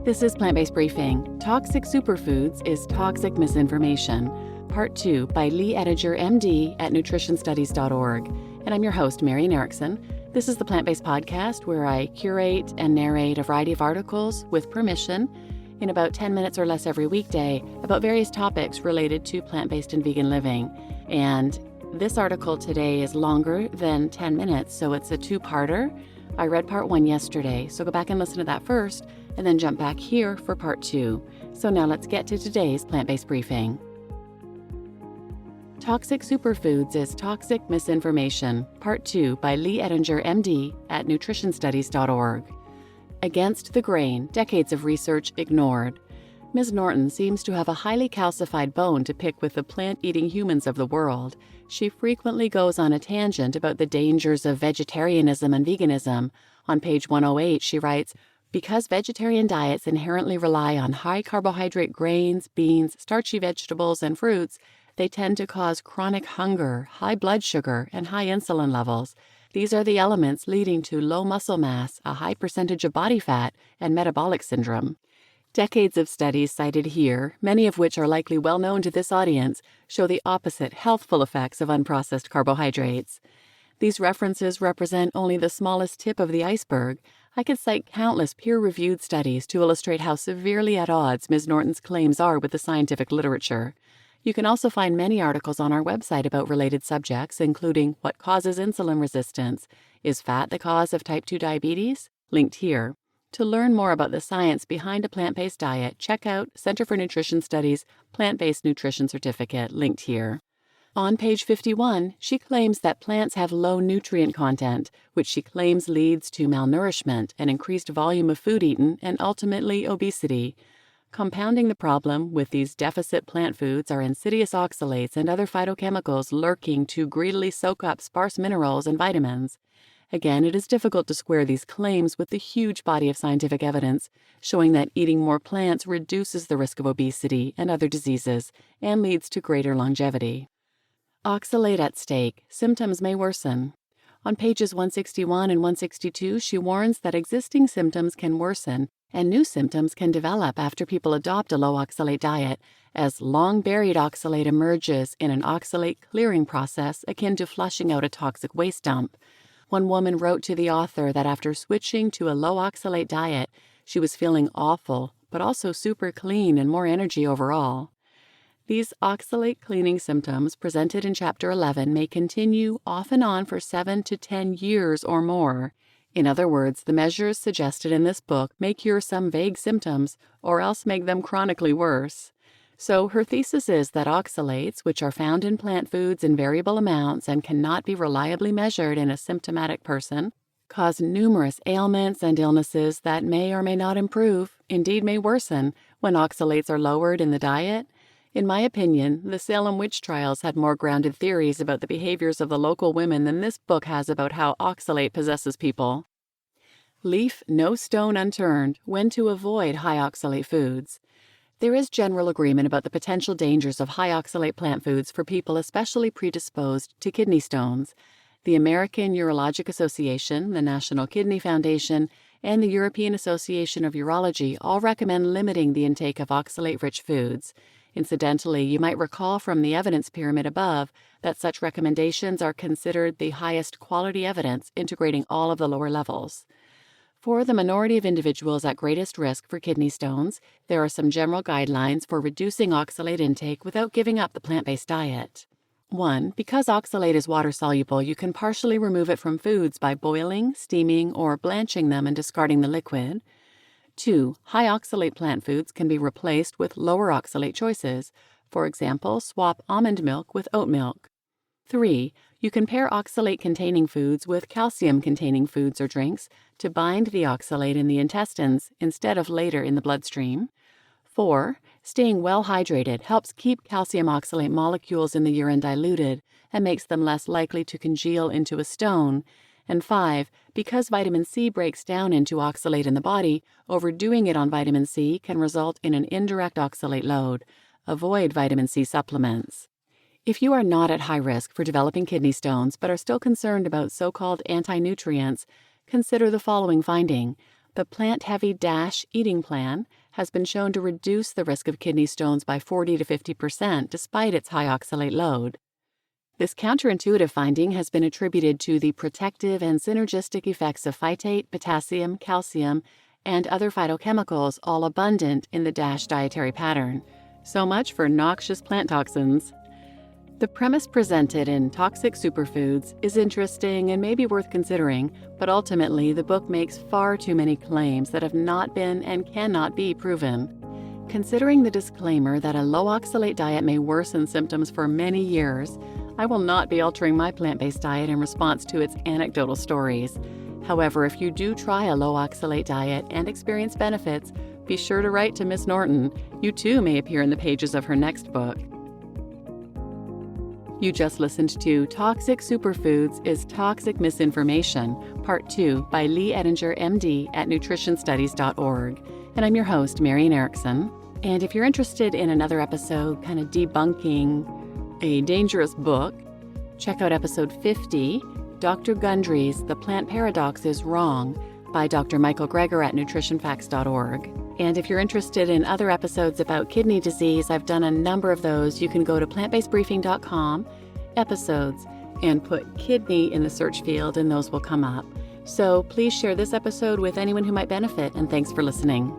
This is Plant-Based Briefing. Toxic Superfoods is Toxic Misinformation, Part 2 by Leigh, Ettinger, MD at nutritionstudies.org. And I'm your host, Marian Erickson. This is the Plant-Based Podcast where I curate and narrate a variety of articles with permission in about 10 minutes or less every weekday about various topics related to plant-based and vegan living. And this article today is longer than 10 minutes, so it's a two-parter. I read part 1 yesterday, so go back and listen to that first, and then jump back here for part 2. So now let's get to today's plant-based briefing. Toxic Superfoods is Toxic Misinformation, Part 2 by Leigh, Ettinger, MD at nutritionstudies.org. Against the grain, decades of research ignored. Ms. Norton seems to have a highly calcified bone to pick with the plant-eating humans of the world. She frequently goes on a tangent about the dangers of vegetarianism and veganism. On page 108, she writes, "Because vegetarian diets inherently rely on high carbohydrate grains, beans, starchy vegetables, and fruits, they tend to cause chronic hunger, high blood sugar, and high insulin levels. These are the elements leading to low muscle mass, a high percentage of body fat, and metabolic syndrome." Decades of studies cited here, many of which are likely well known to this audience, show the opposite healthful effects of unprocessed carbohydrates. These references represent only the smallest tip of the iceberg. I could cite countless peer-reviewed studies to illustrate how severely at odds Ms. Norton's claims are with the scientific literature. You can also find many articles on our website about related subjects, including what causes insulin resistance. Is fat the cause of type 2 diabetes? Linked here. To learn more about the science behind a plant-based diet, check out Center for Nutrition Studies' Plant-Based Nutrition Certificate, linked here. On page 51, she claims that plants have low nutrient content, which she claims leads to malnourishment, an increased volume of food eaten, and ultimately obesity. Compounding the problem with these deficit plant foods are insidious oxalates and other phytochemicals lurking to greedily soak up sparse minerals and vitamins. Again, it is difficult to square these claims with the huge body of scientific evidence showing that eating more plants reduces the risk of obesity and other diseases and leads to greater longevity. Oxalate at stake. Symptoms may worsen. On pages 161 and 162, she warns that existing symptoms can worsen and new symptoms can develop after people adopt a low oxalate diet, as long-buried oxalate emerges in an oxalate clearing process akin to flushing out a toxic waste dump. One woman wrote to the author that after switching to a low oxalate diet, she was feeling awful, but also super clean and more energy overall. These oxalate cleaning symptoms presented in Chapter 11 may continue off and on for 7 to 10 years or more. In other words, the measures suggested in this book may cure some vague symptoms or else make them chronically worse. So her thesis is that oxalates, which are found in plant foods in variable amounts and cannot be reliably measured in a symptomatic person, cause numerous ailments and illnesses that may or may not improve, indeed may worsen, when oxalates are lowered in the diet. In my opinion, the Salem witch trials had more grounded theories about the behaviors of the local women than this book has about how oxalate possesses people. Leaf no stone unturned, when to avoid high oxalate foods. There is general agreement about the potential dangers of high oxalate plant foods for people especially predisposed to kidney stones. The American Urologic Association, the National Kidney Foundation, and the European Association of Urology all recommend limiting the intake of oxalate-rich foods. Incidentally, you might recall from the evidence pyramid above that such recommendations are considered the highest quality evidence integrating all of the lower levels. For the minority of individuals at greatest risk for kidney stones, there are some general guidelines for reducing oxalate intake without giving up the plant-based diet. 1. Because oxalate is water-soluble, you can partially remove it from foods by boiling, steaming, or blanching them and discarding the liquid. 2. High oxalate plant foods can be replaced with lower oxalate choices. For example, swap almond milk with oat milk. 3. You can pair oxalate-containing foods with calcium-containing foods or drinks to bind the oxalate in the intestines instead of later in the bloodstream. 4. Staying well hydrated helps keep calcium oxalate molecules in the urine diluted and makes them less likely to congeal into a stone. And 5. Because vitamin C breaks down into oxalate in the body, overdoing it on vitamin C can result in an indirect oxalate load. Avoid vitamin C supplements. If you are not at high risk for developing kidney stones but are still concerned about so-called anti-nutrients, consider the following finding. The plant-heavy DASH eating plan has been shown to reduce the risk of kidney stones by 40 to 50% despite its high oxalate load. This counterintuitive finding has been attributed to the protective and synergistic effects of phytate, potassium, calcium, and other phytochemicals all abundant in the DASH dietary pattern. So much for noxious plant toxins. The premise presented in Toxic Superfoods is interesting and may be worth considering, but ultimately the book makes far too many claims that have not been and cannot be proven. Considering the disclaimer that a low oxalate diet may worsen symptoms for many years, I will not be altering my plant-based diet in response to its anecdotal stories. However, if you do try a low oxalate diet and experience benefits, be sure to write to Miss Norton. You too may appear in the pages of her next book. You just listened to Toxic Superfoods is Toxic Misinformation, Part 2 by Leigh Ettinger, MD at nutritionstudies.org. And I'm your host, Marian Erickson. And if you're interested in another episode kind of debunking a dangerous book, check out episode 50, Dr. Gundry's The Plant Paradox is Wrong by Dr. Michael Greger at nutritionfacts.org. And if you're interested in other episodes about kidney disease, I've done a number of those. You can go to plantbasedbriefing.com, episodes, and put kidney in the search field, and those will come up. So please share this episode with anyone who might benefit, and thanks for listening.